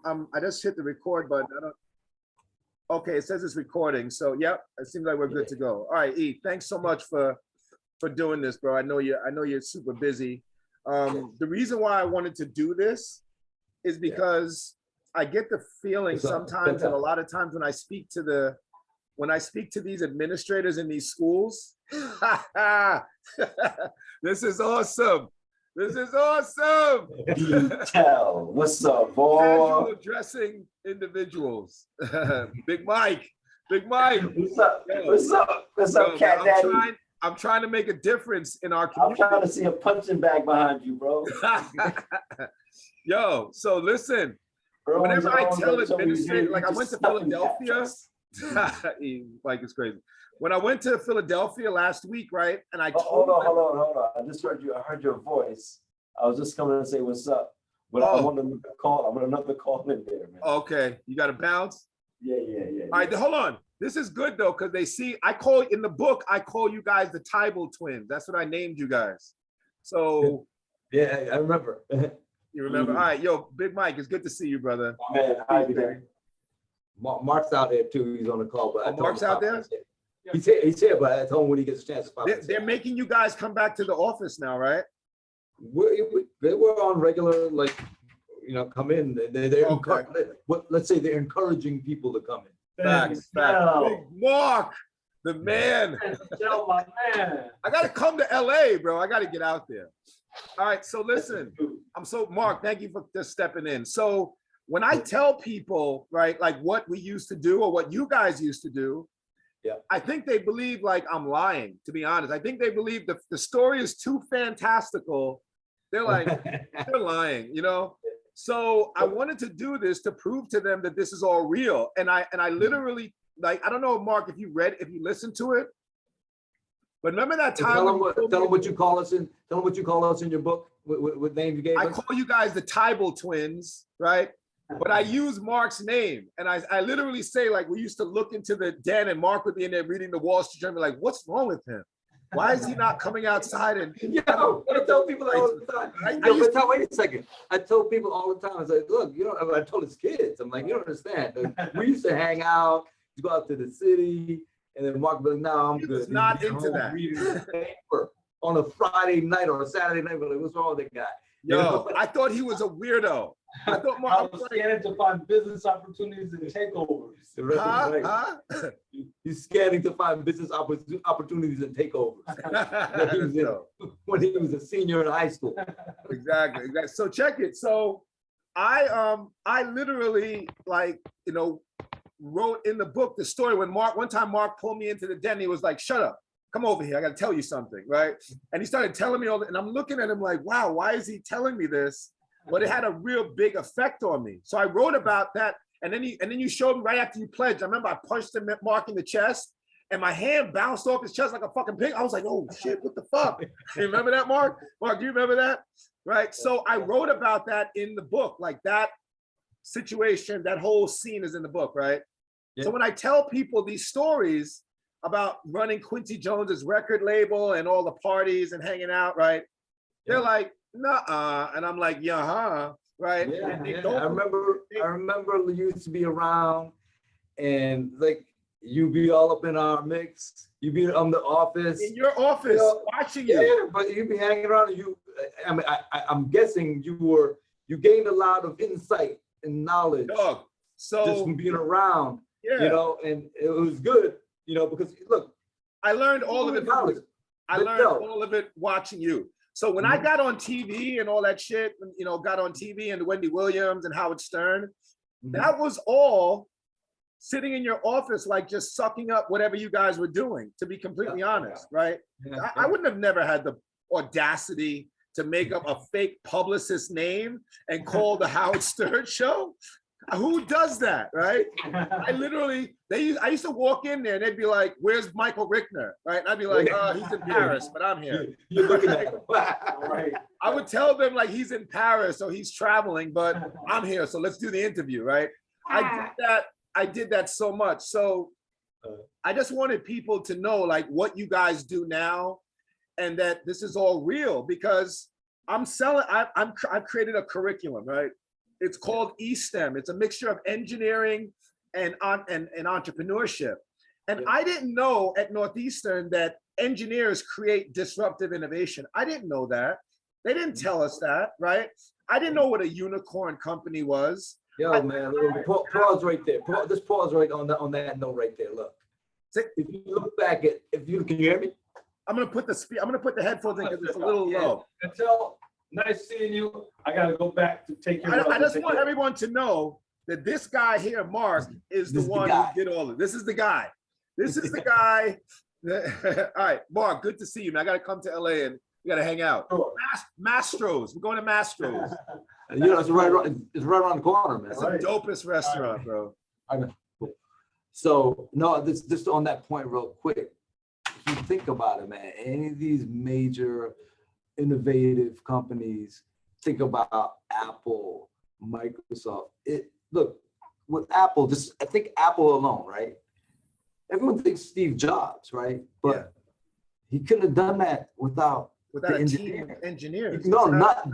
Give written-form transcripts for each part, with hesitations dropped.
I just hit the record button. I don't. Okay, it says it's recording. So yep, it seems like we're good to go. All right, E, thanks so much for doing this, bro. I know you're super busy. The reason why I wanted to do this is because I get the feeling sometimes, and a lot of times when I speak to these administrators in these schools, this is awesome. This is awesome. Bintell, what's up, boy? Casual dressing individuals. Big Mike. What's up? What's up? What's up, Cat Daddy? I'm trying to make a difference in our community. I'm trying to see a punching bag behind you, bro. Yo, so listen, whenever I tell administrators, like I went to Philadelphia, like it's crazy. When I went to Philadelphia last week, right? And I told hold on. I just heard you. I heard your voice. I was just coming to say what's up. But I want another call. I want another call in there, man. Okay, you got to bounce. Yeah. All right, hold on. This is good though, because they see. I call in the book. I call you guys the Tybal twins. That's what I named you guys. So yeah, I remember. You remember? All right, yo, Big Mike, it's good to see you, brother. Man, hi, man. Mark's out there too. He's on the call, but Mark's out there. He's here, but I told him when he gets a chance to pop. They're making you guys come back to the office now, right? They were on regular, like, come in. Let's say they're encouraging people to come in. Facts. Big Mark, the man. My man. I got to come to LA, bro. I got to get out there. All right, so listen, Mark, thank you for just stepping in. So when I tell people, right, like what we used to do or what you guys used to do, I think they believe like I'm lying, to be honest. I think they believe the story is too fantastical. They're like, they're lying, So I wanted to do this to prove to them that this is all real. And I literally, like, I don't know, Mark, if you listened to it, but remember that time? Tell them what you call us in. Tell them what you call us in your book. What name you gave us? I call you guys the Tybal twins, right? But I use Mark's name, and I literally say, like, we used to look into the den, and Mark would be in there reading the Wall Street Journal, like, what's wrong with him? Why is he not coming outside? And I tell people all the time. Wait a second. I told people all the time. I was like, look, I told his kids, I'm like, you don't understand. We used to hang out, go out to the city. And then Mark would be like, no, I'm good. Not into that. On a Friday night or a Saturday night, we're like, what's wrong with that guy? Yo, I thought he was a weirdo. I thought Mark was scanning to find business opportunities and takeovers. He's scanning to find business opportunities and takeovers. when he was a senior in high school. Exactly. So check it. So I literally, like, wrote in the book the story when one time Mark pulled me into the den. He was like, shut up, come over here, I got to tell you something, right? And he started telling me all that, and I'm looking at him like, wow, why is he telling me this? But it had a real big effect on me. So I wrote about that, and then you showed me right after you pledged. I remember I punched him, Mark, in the chest, and my hand bounced off his chest like a fucking pig. I was like, oh shit, what the fuck? You remember that, Mark? Mark, do you remember that? Right. So I wrote about that in the book, like that situation, that whole scene is in the book, right? Yeah. So when I tell people these stories about running Quincy Jones's record label and all the parties and hanging out, right? They're like, nah, and I'm like, yeah, right? Yeah, I remember you used to be around, and like you be all up in our mix. You be on the office. In your office, watching you. Yeah, but you be hanging around, and I'm guessing you gained a lot of insight and knowledge. Dog. So just from being around. Yeah. And it was good, because look, I learned all of it. I learned all of it watching you. So when I got on TV and all that shit, got on TV and Wendy Williams and Howard Stern, that was all sitting in your office, like just sucking up whatever you guys were doing, to be completely honest, right? I wouldn't have never had the audacity to make up a fake publicist name and call the Howard Stern show. Who does that, right? I used to walk in there and they'd be like, where's Michael Rickner, right? And I'd be like, he's in Paris, but I'm here. You're looking at him. Right. I would tell them like he's in Paris or he's traveling, but I'm here, so let's do the interview, right? I did that so much. So I just wanted people to know like what you guys do now and that this is all real, because I've created a curriculum, right? It's called eSTEM. It's a mixture of engineering and entrepreneurship. And I didn't know at Northeastern that engineers create disruptive innovation. I didn't know that. They didn't tell us that, right? I didn't know what a unicorn company was. Yo, man, pause right there. Just pause right on that note right there. Look, if you look back at, can you hear me? I'm gonna put the headphones in because it's a little low. Bintell, nice seeing you. I gotta go back to take care of. I just want everyone to know that this guy here, Mark, is the one who did all of it. This is the guy. This is the guy. All right, Mark, good to see you, man. I gotta come to LA and we gotta hang out. Sure. Mastro's. We're going to Mastro's. You know, it's right around the corner, man. That's the dopest restaurant, bro. So no, just on that point real quick. If you think about it, man, any of these major innovative companies, think about Apple, Microsoft. Look, with Apple, I think Apple alone, right? Everyone thinks Steve Jobs, right? But he couldn't have done that without the a team of engineers. No, not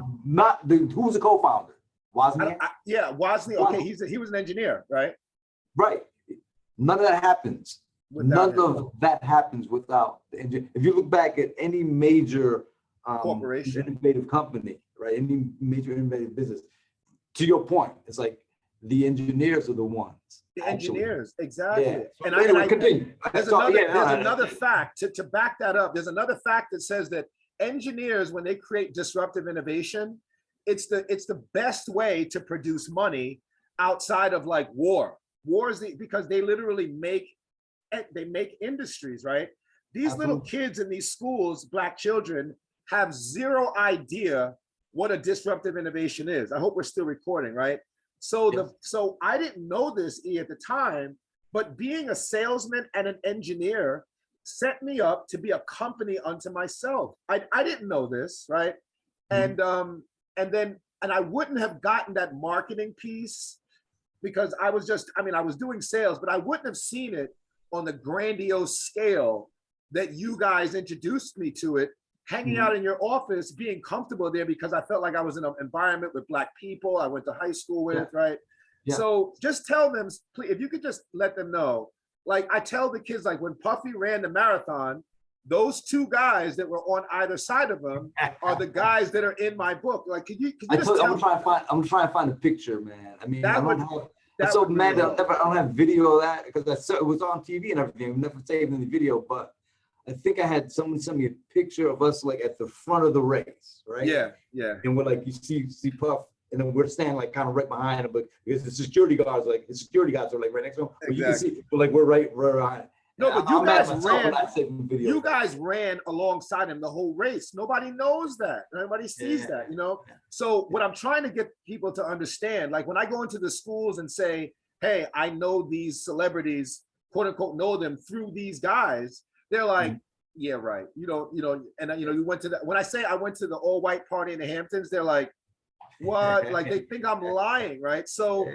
who's the co-founder? Wozniak? Wozniak. Okay, he was an engineer, right? Right. None of that happens. None of that happens without the engineer. If you look back at any major corporation, innovative company, right? Any major innovative business, to your point, it's like the engineers are the ones. The engineers, exactly. Yeah. And anyway, I continue. There's another fact to back that up. There's another fact that says that engineers, when they create disruptive innovation, it's the best way to produce money outside of like war. War is because they literally make industries, right? These little kids in these schools, Black children, have zero idea what a disruptive innovation is. I hope we're still recording, right? So I didn't know this at the time, but being a salesman and an engineer set me up to be a company unto myself. I didn't know this, right? And I wouldn't have gotten that marketing piece because I was doing sales, but I wouldn't have seen it on the grandiose scale that you guys introduced me to it, hanging out in your office, being comfortable there because I felt like I was in an environment with Black people I went to high school with, right? Yeah. So just tell them, please, if you could just let them know, like I tell the kids, like when Puffy ran the marathon, those two guys that were on either side of him are the guys that are in my book. Like, could you just tell I'm trying to find a picture, man. I mean, I'm so mad that I don't have video of that because it was on TV and everything. We never saved any video, but I think I had someone send me a picture of us like at the front of the race, right? Yeah. And we're like, you see Puff, and then we're standing like kind of right behind him, but because the security guards are like right next to him. But you can see, we're right behind. No, but you guys ran alongside him the whole race. Nobody knows that. Nobody sees that, you know? So what I'm trying to get people to understand, like when I go into the schools and say, hey, I know these celebrities, quote unquote, know them through these guys, they're like, yeah, right. You went to when I say I went to the all white party in the Hamptons, they're like, what? Like they think I'm lying, right? So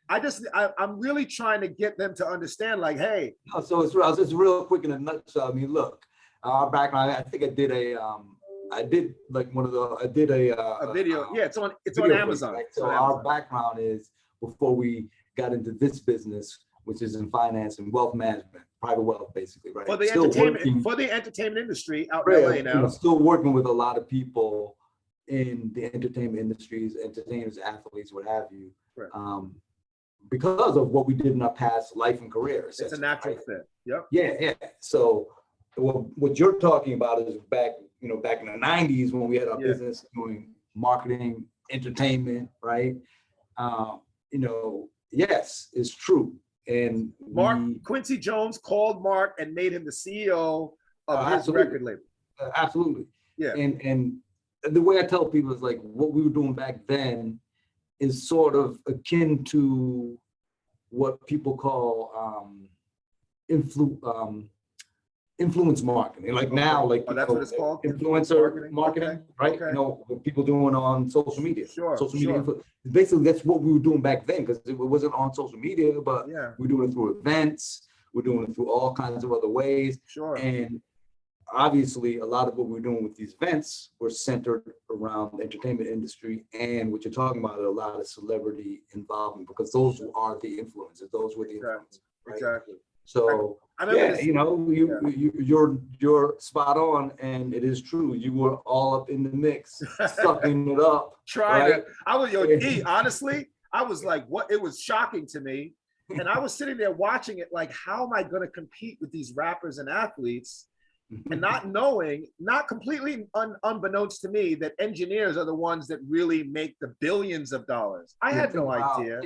I'm really trying to get them to understand, like, hey. No, so it's real quick in a nutshell. I mean, look, our background. I think I did a video. It's on Amazon. Right? So our background is before we got into this business, which is in finance and wealth management, private wealth, basically, right? For the entertainment industry out in LA now. Still working with a lot of people in the entertainment industries, entertainers, athletes, what have you. Right. Because of what we did in our past life and career. It's a natural fit. Yep. Yeah. So what you're talking about is back in the 90s when we had our business doing marketing, entertainment, right? Yes, it's true. And Quincy Jones called Mark and made him the CEO of his record label. Absolutely. Yeah. And the way I tell people is like what we were doing back then is sort of akin to what people call influence marketing. Like now, like that's what it's called? Influencer marketing, right? Okay. What people doing on social media. Social media. Basically, that's what we were doing back then because it wasn't on social media, but we're doing it through events. We're doing it through all kinds of other ways. Sure. And obviously a lot of what we're doing with these events were centered around the entertainment industry, and what you're talking about, a lot of celebrity involvement, because those are the influencers, those were the influencers, right? Exactly. So I remember yeah, this- you know, you're spot on, and it is true. You were all up in the mix, sucking it up. trying right? to, I was, yo, E, honestly, I was like, what, it was shocking to me. And I was sitting there watching it like, how am I going to compete with these rappers and athletes? And not knowing, not completely unbeknownst to me, that engineers are the ones that really make the billions of dollars. I had no idea.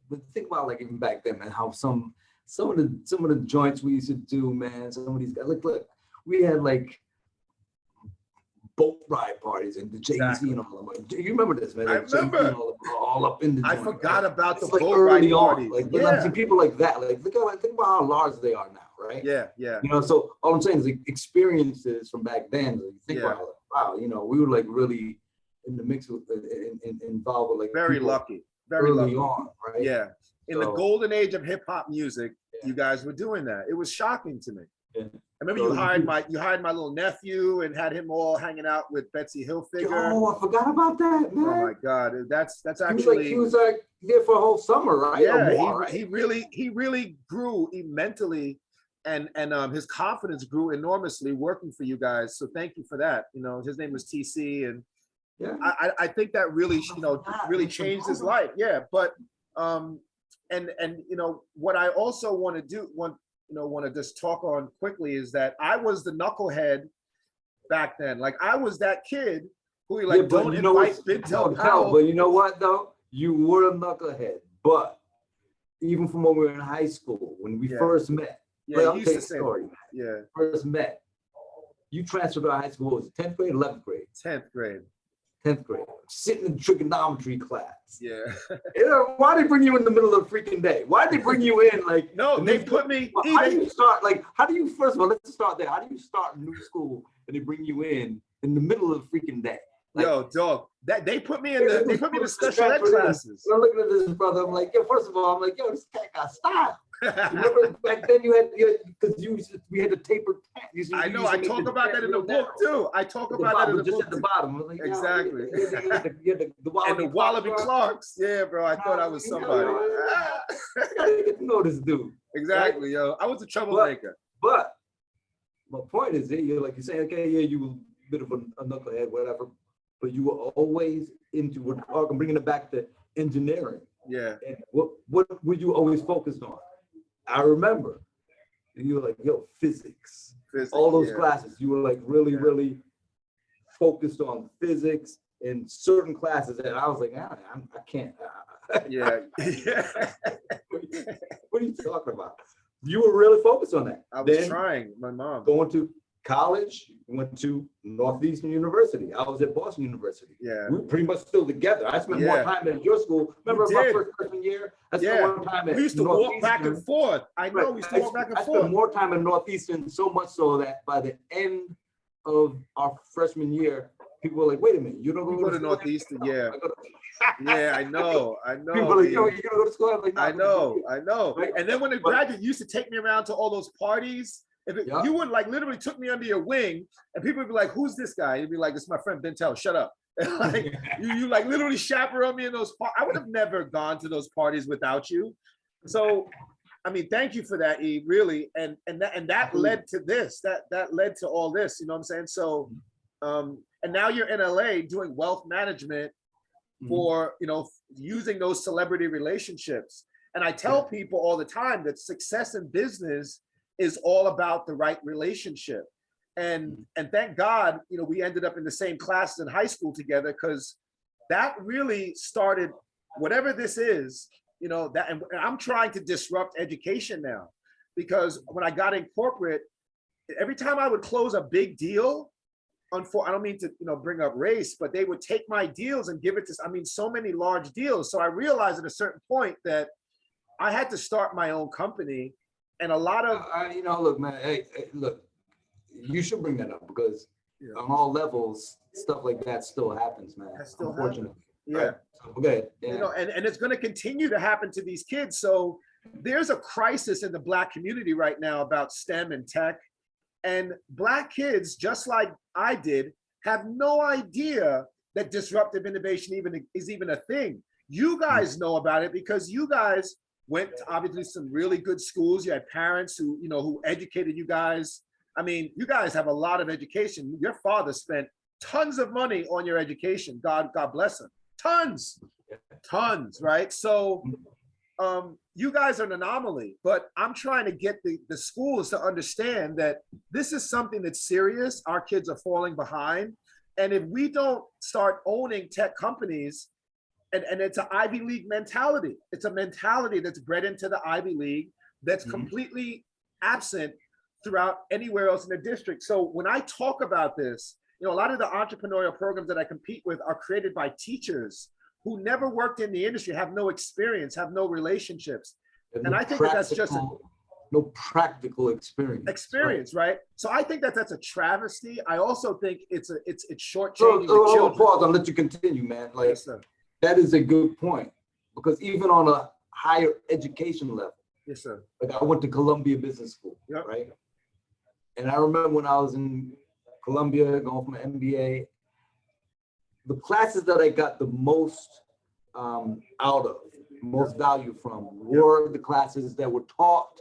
But think about like even back then, man, how some of the joints we used to do, man. Some of these guys, look, we had like boat ride parties and the Jay-Z Exactly. and all of them. Do you remember this, man? I Like Jay-Z remember. and all up in the I joint, forgot right? about the It's like boat ride early on. parties. Like, Yeah. I'm seeing people like that. Like, think about how large they are now, right? Yeah, yeah. You know, so all I'm saying is like experiences from back then. Like, think Yeah. about it. Wow, you know, we were like really in the mix with involved with like Very people lucky. Very early lucky. on, right? Yeah. In the So- golden age of hip hop music, Yeah. you guys were doing that. It was shocking to me. Yeah. I remember So you hired you- my little nephew and had him all hanging out with Betsy Hilfiger. Oh, I forgot about that, man. Oh my God, that's He was actually, like there for a whole summer, right? Or yeah. more, right? He really grew mentally, and his confidence grew enormously working for you guys. So thank you for that. You know, his name was TC, and Yeah. I think that really, you know, really changed his life. Yeah, but and you know what I also want to do, want to just talk on quickly is that I was the knucklehead back then. Like I was that kid who like, but don't you know invite what? Bintell No, Powell. but you know what though? You were a knucklehead. But even from when we were in high school, when we Yeah. first met, Yeah, like, you I'll used tell to you a say story. that. Yeah, First met, you transferred to high school. What was it 10th grade, 11th grade? 10th grade. 10th grade. Sitting in trigonometry class. Yeah. You know, why did they bring you in the middle of the freaking day? Why did they bring you in like? No, and they this- put me. How do you start? Like, how do you first of all? Let's start there. How do you start new school and they bring you in the middle of the freaking day? Like, Yo, dog. That they put me in the special ed classes. I'm looking at this brother. I'm like, yo. First of all, I'm like, yo, this cat got style. Remember back then you had because we had the tapered pants. I know. I talk about that in the book too. I talk about that in the just book at the too. bottom. I'm like, yo, Exactly. you had the And the Wallaby Clarks. Yeah, bro. I thought I was somebody. You gotta get to know this dude. Exactly, yo. I was a troublemaker. But my point is that you're like you're saying, okay, yeah, you were a bit of a knucklehead, whatever, but you were always into what I'm bringing it back to engineering. Yeah. And what were you always focused on? I remember you were like, yo, physics. All those classes, you were like really focused on physics in certain classes, and I was like, I can't. Yeah. What are you talking about? You were really focused on that. I was Then trying. My mom. going to college, went to Northeastern University. I was at Boston University. Yeah. We were pretty much still together. I spent more Yeah. time at your school. Remember You my did. first freshman year? I spent Yeah. more time at We used to walk back and Northeastern. forth. I know. Right. We used to walk back I and spent forth. more time at Northeastern, so much so that by the end of our freshman year, people were like, wait a minute, you don't We go go to school?" Northeastern. Yeah. I go to- Yeah. I know. I know. People were like, dude. yo, you gonna go to school? I'm like, "No, I I'm gonna go know. I know. Right? And then when the But- graduate used to take me around to all those parties. Yeah. You would like literally took me under your wing, and people would be like, "Who's this guy?" You'd be like, "It's my friend Bintell. Shut up." Like you like literally chaperone me in those. I would have never gone to those parties without you. So, I mean, thank you for that, E. Really, and that led to this. That led to all this. You know what I'm saying? So, and now you're in LA doing wealth management for using those celebrity relationships. And I tell people all the time that success in business is all about the right relationship. And thank God, we ended up in the same classes in high school together, because that really started whatever this is, that, and I'm trying to disrupt education now, because when I got in corporate, every time I would close a big deal, I don't mean to, bring up race, but they would take my deals and give it to, so many large deals. So I realized at a certain point that I had to start my own company. And a lot of, look, man, hey, look, you should bring that up because on all levels, stuff like that still happens, man. That still Unfortunately. yeah, Right? So, okay. Yeah. and it's going to continue to happen to these kids. So there's a crisis in the Black community right now about STEM and tech. And Black kids, just like I did, have no idea that disruptive innovation is even a thing. You guys know about it because you guys went to obviously some really good schools. You had parents who, who educated you guys. I mean, you guys have a lot of education. Your father spent tons of money on your education. God bless him. Tons, right? So you guys are an anomaly, but I'm trying to get the schools to understand that this is something that's serious. Our kids are falling behind. And if we don't start owning tech companies, and it's an Ivy League mentality. It's a mentality that's bred into the Ivy League that's completely absent throughout anywhere else in the district. So when I talk about this, a lot of the entrepreneurial programs that I compete with are created by teachers who never worked in the industry, have no experience, have no relationships. And I think that's just no practical experience. Right? So I think that's a travesty. I also think it's shortchanging the children. Pause, I'll let you continue, man. Like, yes, sir. That is a good point, because even on a higher education level, yes, sir. Like I went to Columbia Business School, right? And I remember when I was in Columbia, going from an MBA, the classes that I got the most out of, most value from, were the classes that were taught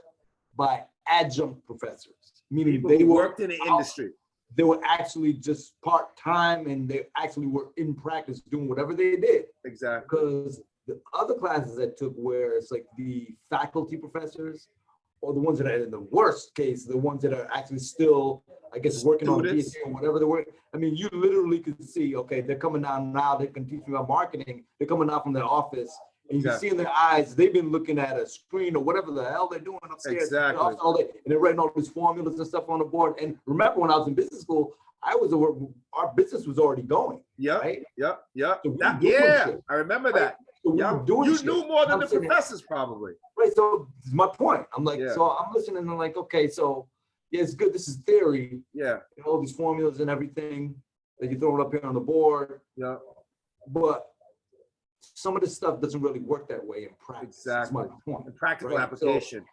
by adjunct professors, meaning people they worked in the industry. They were actually just part-time, and they actually were in practice doing whatever they did. Exactly. Because the other classes I took, where it's like the faculty professors, or the ones that are in the worst case, the ones that are actually still, I guess, working on a PhD or whatever they were. I mean, you literally could see, okay, they're coming down now, they can teach you about marketing, they're coming out from their office, and you see in their eyes, they've been looking at a screen or whatever the hell they're doing upstairs all day, and they're writing all these formulas and stuff on the board. And remember, when I was in business school, our business was already going. Right? So I remember that. So you knew more than the professors probably. Right, so this is my point. I'm like, so I'm listening and I'm like, okay, so yeah, it's good. This is theory. Yeah. All these formulas and everything that you're throwing up here on the board. Yeah. But some of this stuff doesn't really work that way in practice. Exactly. That's my point. In practical application.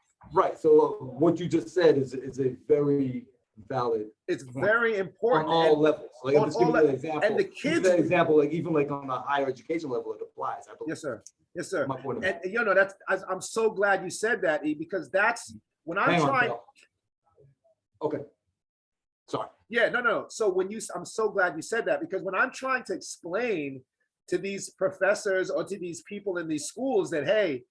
So what you just said is a very valid. It's very important on all levels. Like, just give me an example. And the kids, that example, like even like on a higher education level, it applies. I believe. Yes, sir. Yes, sir. My point and I'm so glad you said that, E, because that's when I'm trying. Okay. Sorry. Yeah, no. So I'm so glad you said that, because when I'm trying to explain to these professors or to these people in these schools that, hey,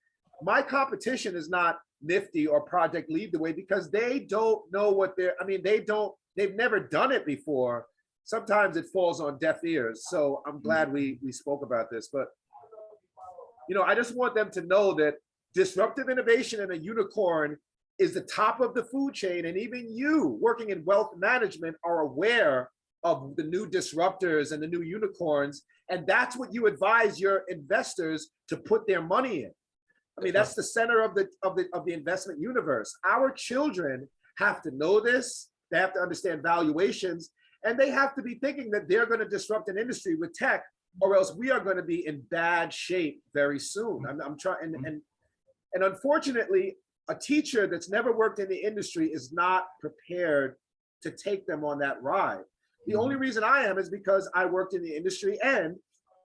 my competition is not Nifty or Project Lead the Way, because they don't know what they've never done it before. Sometimes it falls on deaf ears. So I'm glad we spoke about this, but I just want them to know that disruptive innovation and a unicorn is the top of the food chain. And even you working in wealth management are aware of the new disruptors and the new unicorns. And that's what you advise your investors to put their money in. I mean, that's the center of the investment universe. Our children have to know this. They have to understand valuations, and they have to be thinking that they're going to disrupt an industry with tech, or else we are going to be in bad shape very soon. I'm trying, and unfortunately, a teacher that's never worked in the industry is not prepared to take them on that ride. The only reason I am is because I worked in the industry and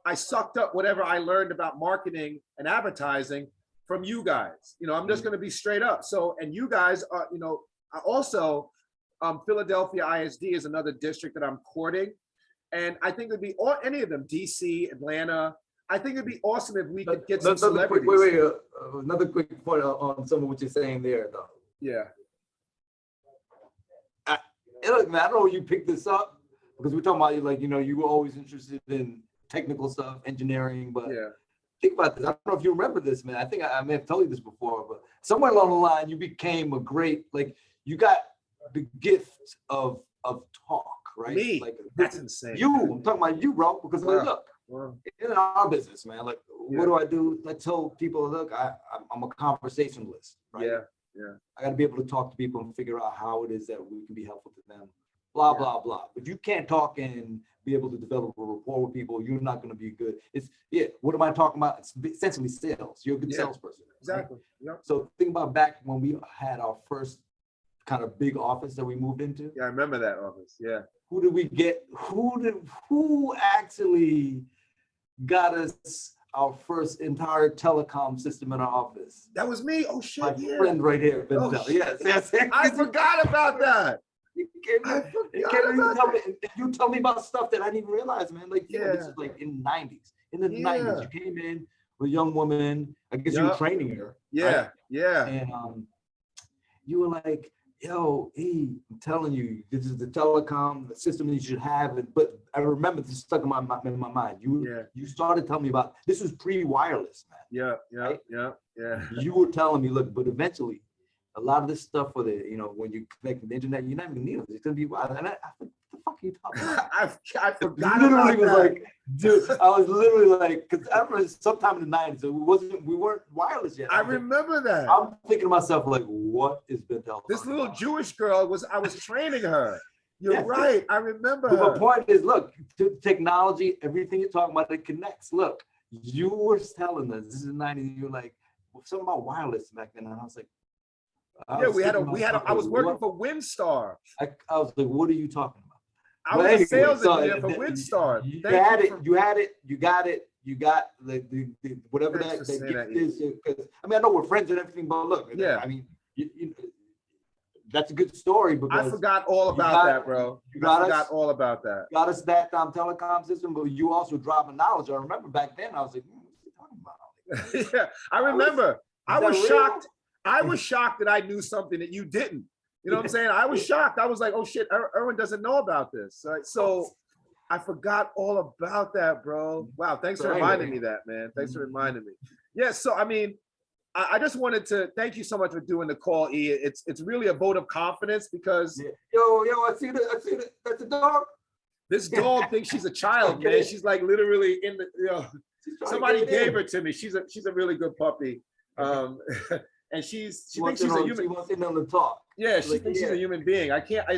I sucked up whatever I learned about marketing and advertising from you guys. I'm just going to be straight up. So, and you guys are, also Philadelphia ISD is another district that I'm courting. And I think it'd be any of them, DC, Atlanta. I think it'd be awesome if we could get some celebrities. Another quick point on some of what you're saying there, though. Yeah. Look, man, I don't know if you picked this up, because we're talking about, you were always interested in technical stuff, engineering, but think about this. I don't know if you remember this, man. I think I may have told you this before, but somewhere along the line, you became a great, you got the gift of talk, right? Me? That's insane. I'm talking about you, bro, because look, in our business, man, what do? I tell people, look, I'm a conversationalist, right? Yeah. I got to be able to talk to people and figure out how it is that we can be helpful to them, blah, blah, blah. But you can't talk and be able to develop a rapport with people. You're not going to be good. What am I talking about? It's essentially sales. You're a good salesperson. Exactly. Right? So think about back when we had our first kind of big office that we moved into. Yeah, I remember that office. Yeah. Who did we get? Who actually got us our first entire telecom system in our office? That was me. Oh shit. My Yeah. friend right here, Oh, Bintell. shit. Yes. I forgot about that. You came I in, forgot about you tell me about stuff that I didn't even realize, man. Like, yeah, this Yeah. is like in the 90s. In the Yeah. 90s, you came in with a young woman. I guess you were Yup. training her. Yeah. Right? Yeah. And you were like, yo, E, I'm telling you, this is the telecom system that you should have. But I remember this stuck in my mind. You started telling me about, this was pre-wireless, man. Yeah. Yeah. Right? Yeah. Yeah. You were telling me, look, but eventually, a lot of this stuff for the, when you connect to the internet, you're not even need it. It's gonna be wild. And I what the fuck are you talking about? I forgot Literally about was that. like, dude, I was literally like, because I remember sometime in the 90s, we weren't wireless yet. I remember that. I'm thinking to myself, like, what is Bintell? This little Jewish girl I was training her. You're Yeah. right. I remember But her. my point is, look, technology, everything you're talking about, it connects. Look, you were telling us, this is the 90s, you were like, something about wireless back then. And I was like, Yeah, I was working for Windstar. I was like, what are you talking about? I was a sales engineer for Windstar. You got it. You got the whatever Thanks that for gift saying that, is. Because I mean, I know we're friends and everything, but look, Yeah. I mean, that's a good story. Because I forgot all about that, bro. I forgot all about that. You got us that telecom system, but you also dropping knowledge. I remember back then, I was like, what are you talking about? Yeah, I remember. I was real? shocked. I was shocked that I knew something that you didn't. You know what I'm saying? I was shocked. I was like, oh shit, Irwin doesn't know about this. Right? So I forgot all about that, bro. Wow, thanks for reminding me that, man. Thanks for reminding me. Yeah, so I mean, I just wanted to thank you so much for doing the call, E. It's really a vote of confidence because Yo, I see the that's a dog. this dog thinks she's a child, man. She's like literally in the, somebody gave her to me. She's a really good puppy. And she thinks she's a human. She wants in on the talk. Yeah, she thinks she's a human being.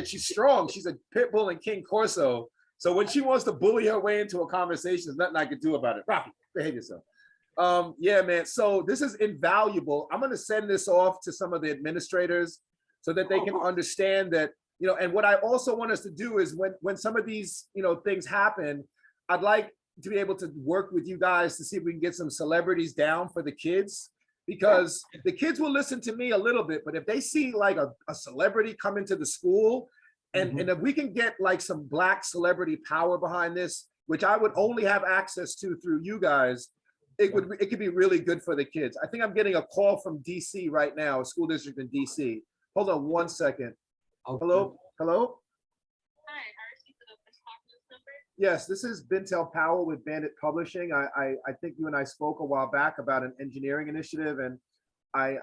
She's strong. She's a pit bull and King Corso. So when she wants to bully her way into a conversation, there's nothing I can do about it. Rafi, behave yourself. Yeah, man. So this is invaluable. I'm gonna send this off to some of the administrators so that they can understand that, and what I also want us to do is when some of these, things happen, I'd like to be able to work with you guys to see if we can get some celebrities down for the kids. Because the kids will listen to me a little bit, but if they see like a celebrity come into the school, and if we can get like some Black celebrity power behind this, which I would only have access to through you guys, it could be really good for the kids. I think I'm getting a call from DC right now, a school district in DC. Hold on one second. Hello? Hello? Hi, I received a missed call from this number. Yes, this is Bintell Powell with Bandit Publishing. I think you and I spoke a while back about an engineering initiative, and I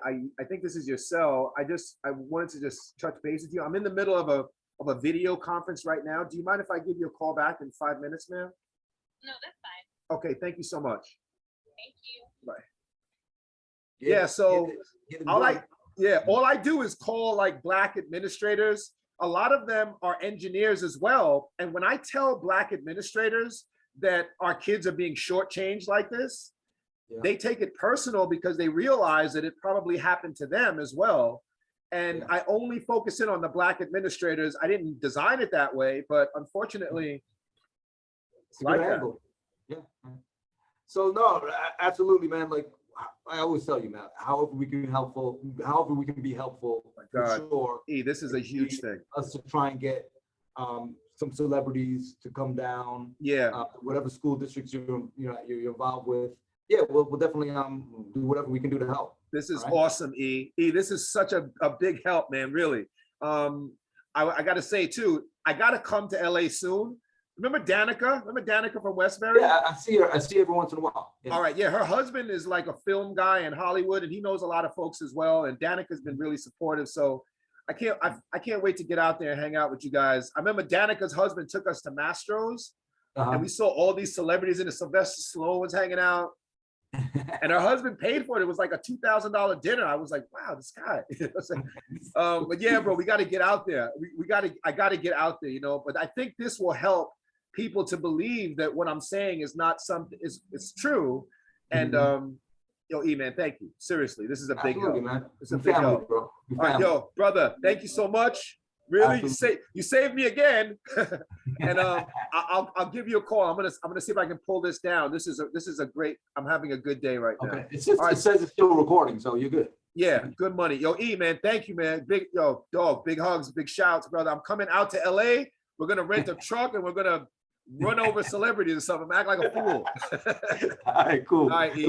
think this is your cell. I wanted to just touch base with you. I'm in the middle of a video conference right now. Do you mind if I give you a call back in 5 minutes, ma'am? No, that's fine. Okay, thank you so much. Thank you. Bye. Yeah, so all I do is call like Black administrators. A lot of them are engineers as well. And when I tell Black administrators that our kids are being shortchanged like this, they take it personal because they realize that it probably happened to them as well. And I only focus in on the Black administrators. I didn't design it that way, but unfortunately, it's like that. Yeah. So no, absolutely, man. Like I always tell you, man, however we can be helpful, for sure. This is a huge thing. Us to try and get some celebrities to come down. Yeah. Whatever school districts you're involved with. Yeah, we'll definitely do whatever we can do to help. This is awesome, E. This is such a big help, man, really. I got to say, too, I got to come to LA soon. Remember Danica? Remember Danica from Westbury? Yeah, I see her. I see her every once in a while. Yeah. All right, yeah, her husband is like a film guy in Hollywood, and he knows a lot of folks as well. And Danica's been really supportive, so I can't wait to get out there and hang out with you guys. I remember Danica's husband took us to Mastro's, and we saw all these celebrities in it. Sylvester Stallone was hanging out. And her husband paid for it. It was like a $2,000 dinner. I was like, wow, this guy. But yeah, bro, we got to get out there. I got to get out there, But I think this will help people to believe that what I'm saying is not something. It's true, and Yo, E, man, thank you. Seriously, this is a big Absolutely, help. man. It's a We big family, help. bro. We All right, family. yo, brother, thank you so much. Really, you saved me again. And I'll give you a call. I'm gonna see if I can pull this down. This is a great. I'm having a good day right now. Okay, it's just, All right. it says it's still recording, so you're good. Yeah, good money. Yo, E, man, thank you, man. Big, yo, dog, big hugs, big shouts, brother. I'm coming out to LA. We're gonna rent a truck and we're gonna run over celebrities or something, act like a fool. All right, cool. All right, E.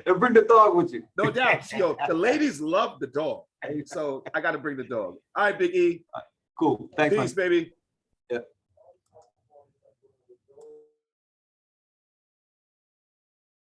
And bring the dog with you. No doubt. Yo, the ladies love the dog. So I gotta bring the dog. All right, Big E. Cool. Thanks, man. Peace, baby. Yeah.